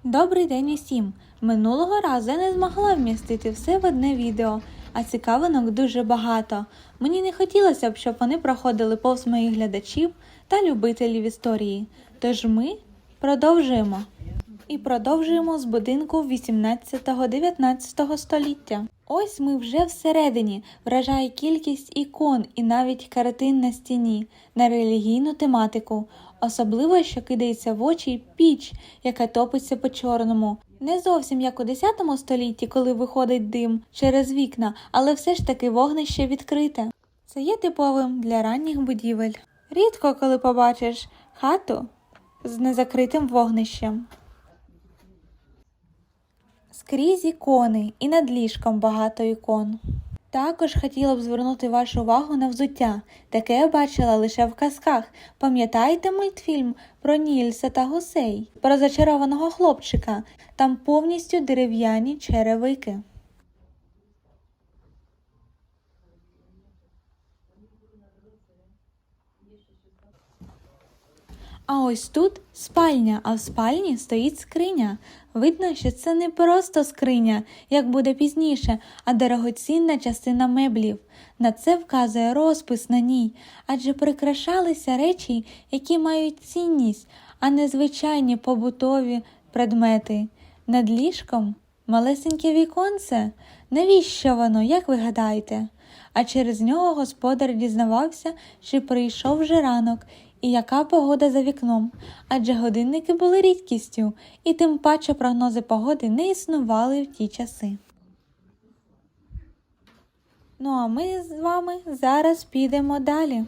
Добрий день усім! Минулого разу я не змогла вмістити все в одне відео, а цікавинок дуже багато. Мені не хотілося б, щоб вони проходили повз моїх глядачів та любителів історії. Тож ми продовжуємо. І продовжуємо з будинку 18-19 століття. Ось ми вже всередині. Вражає кількість ікон і навіть картин на стіні на релігійну тематику. Особливо, що кидається в очі піч, яка топиться по-чорному. Не зовсім як у 10 столітті, коли виходить дим через вікна, але все ж таки вогнище відкрите. Це є типовим для ранніх будівель. Рідко коли побачиш хату з незакритим вогнищем. Скрізь ікони і над ліжком багато ікон. Також хотіла б звернути вашу увагу на взуття. Таке я бачила лише в казках. Пам'ятаєте мультфільм про Нільса та гусей? Про зачарованого хлопчика? Там повністю дерев'яні черевики. А ось тут спальня, а в спальні стоїть скриня. Видно, що це не просто скриня, як буде пізніше, а дорогоцінна частина меблів. На це вказує розпис на ній, адже прикрашалися речі, які мають цінність, а не звичайні побутові предмети. Над ліжком малесеньке віконце. Навіщо воно, як ви гадаєте? А через нього господар дізнавався, чи прийшов вже ранок, і яка погода за вікном, адже годинники були рідкістю, і тим паче прогнози погоди не існували в ті часи. Ну а ми з вами зараз підемо далі.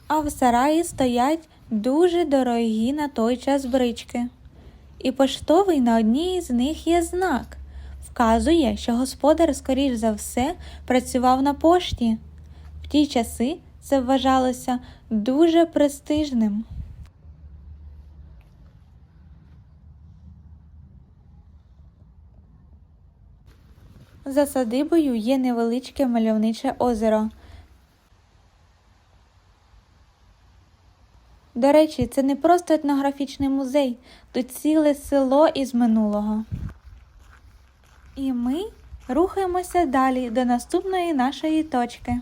А в сараї стоять дуже дорогі на той час брички. І поштовий на одній з них є знак. Вказує, що господар, скоріш за все, працював на пошті. В ті часи це вважалося дуже престижним. За садибою є невеличке мальовниче озеро. До речі, це не просто етнографічний музей, тут ціле село із минулого. І ми рухаємося далі до наступної нашої точки.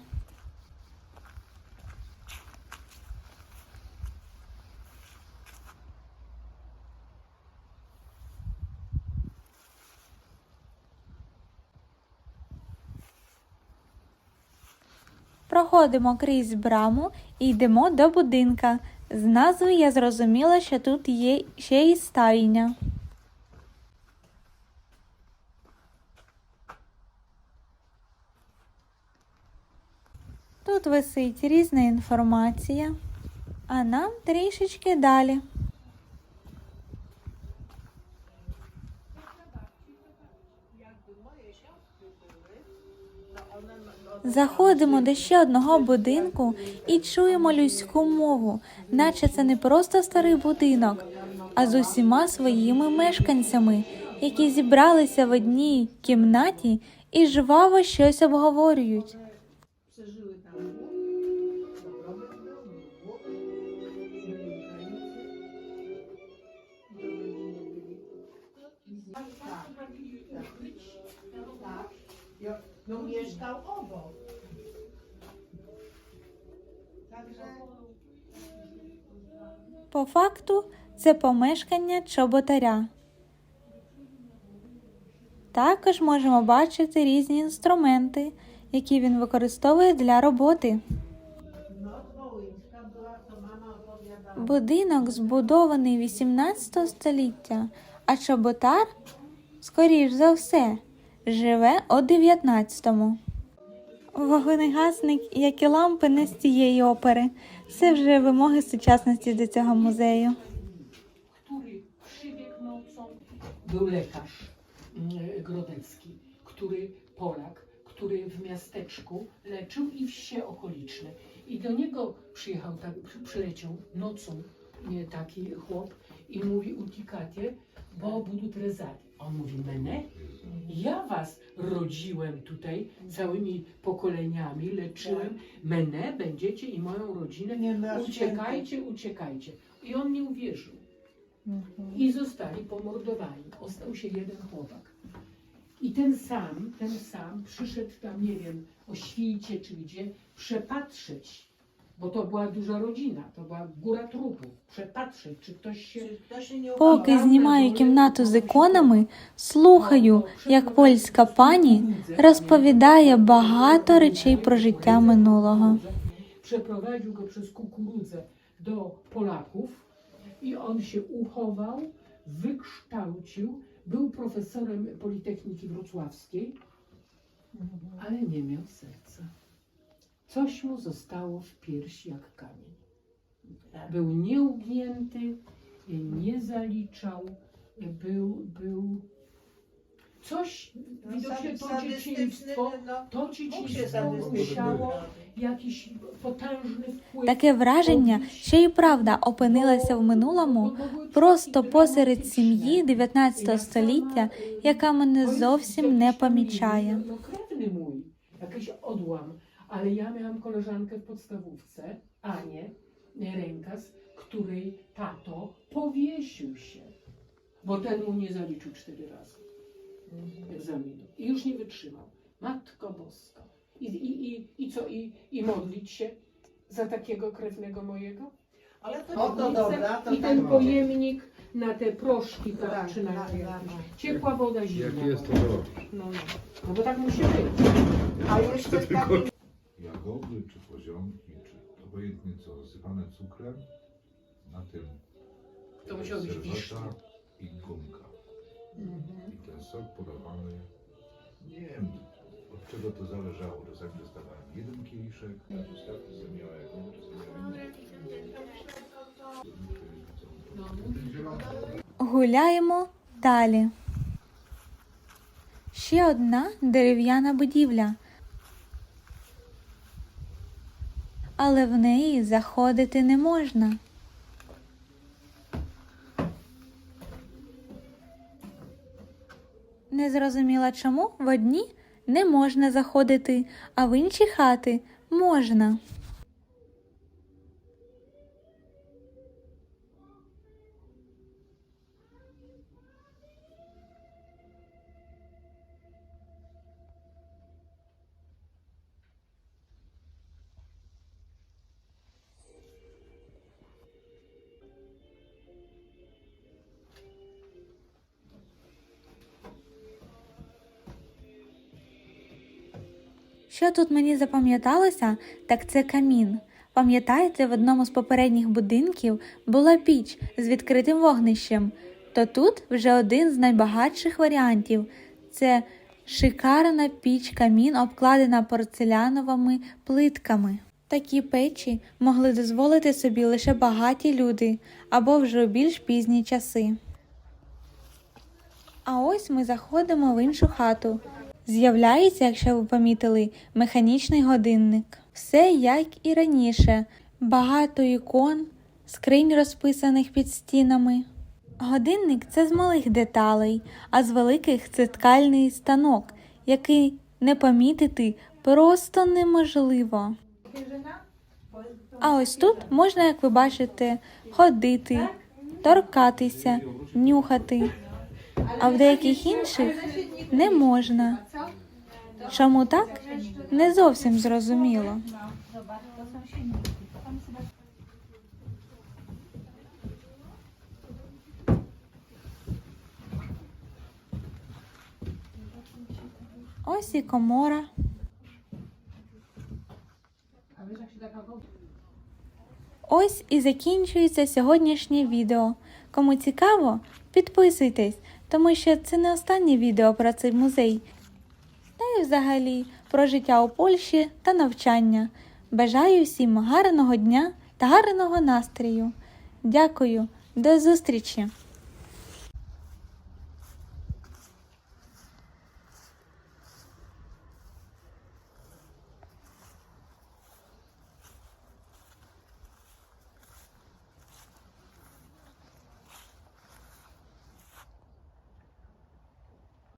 Проходимо крізь браму і йдемо до будинка. З назви я зрозуміла, що тут є ще й стайня. Тут висить різна інформація, а нам трішечки далі. Заходимо до ще одного будинку і чуємо людську мову, наче це не просто старий будинок, а з усіма своїми мешканцями, які зібралися в одній кімнаті і жваво щось обговорюють. No mieszkał obok. Także... По факту, це помешкання чоботаря. Також можемо бачити різні інструменти, які він використовує для роботи. Будинок збудований 18 століття, а чоботар, скоріш за все, живе у 19-му. Вогнегасник, як і лампи, не з цієї опери. Це вже вимоги сучасності до цього музею. Był lekarz Grodecki, Polak, który w miasteczku leczył i wsie okoliczne. I do niego przyleciał nocą taki chłop i mówi: uciekajcie, bo будуть резати. А On mówi, Mene? Ja was rodziłem tutaj całymi pokoleniami, leczyłem. Mene będziecie i moją rodzinę. Nie na Uciekajcie, uciekajcie. I on nie uwierzył. I zostali pomordowani. Ostał się jeden chłopak. I ten sam przyszedł tam, nie wiem, o świcie czy gdzie, przepatrzeć, bo to była duża rodzina, to była góra trupów, przepatrzeć, чи ktoś się... Поки знімаю кімнату з іконами, слухаю, як польська пані розповідає багато речей про життя минулого. Przeprowadził go przez kukurydzę do Polaków i on się uchował, wykształcił, był profesorem Politechniki Wrocławskiej, ale nie miał serca. Coś mu zostało w piersi jak kamień. Był nieugięty, nie zaliczał, był coś, widocznie to dzieciństwo musiało jakiś potężny wpływ. Таке враження, що і правда опинилася в минулому просто посеред сім'ї 19 століття, яка мене зовсім не помічає. No krewny mój, jakiś odłam, ale ja miałam koleżankę w podstawówce, Anię Rękas, której tato powiesił się, bo ten mu nie zaliczył 4 razy egzaminu i już nie wytrzymał. Matko Boska. I co? I modlić się za takiego krewnego mojego? Ale to dobra, to I ten pojemnik na te proszki, tak, czy na tak. ciepła woda, zimna Jak jest, to woda. robisz. No bo tak musi być. A jeszcze taki Jagody, czy poziomki, czy obojętnie co, zasypane cukrem, na tym To musiało być serweta wiśnia. i gumka. I ten sok podawany, nie wiem od czego to zależało. Czasami dostawałem jeden kieliszek, czasami miała jakąś, Гуляємо далі. Ще одна дерев'яна будівля. Але в неї заходити не можна. Не зрозуміла чому в одні не можна заходити, а в інші хати можна. Що тут мені запам'яталося, так це камін. Пам'ятаєте, в одному з попередніх будинків була піч з відкритим вогнищем, то тут вже один з найбагатших варіантів. Це шикарна піч-камін, обкладена порцеляновими плитками. Такі печі могли дозволити собі лише багаті люди або вже у більш пізні часи. А ось ми заходимо в іншу хату. З'являється, якщо ви помітили, механічний годинник. Все як і раніше. Багато ікон, скринь розписаних під стінами. Годинник – це з малих деталей, а з великих – це ткальний станок, який не помітити просто неможливо. А ось тут можна, як ви бачите, ходити, торкатися, нюхати. А в деяких інших не можна. Чому так? Не зовсім зрозуміло. Ось і комора. Ось і закінчується сьогоднішнє відео. Кому цікаво, підписуйтесь, тому що це не останнє відео про цей музей. Та й взагалі про життя у Польщі та навчання. Бажаю всім гарного дня та гарного настрою. Дякую, до зустрічі!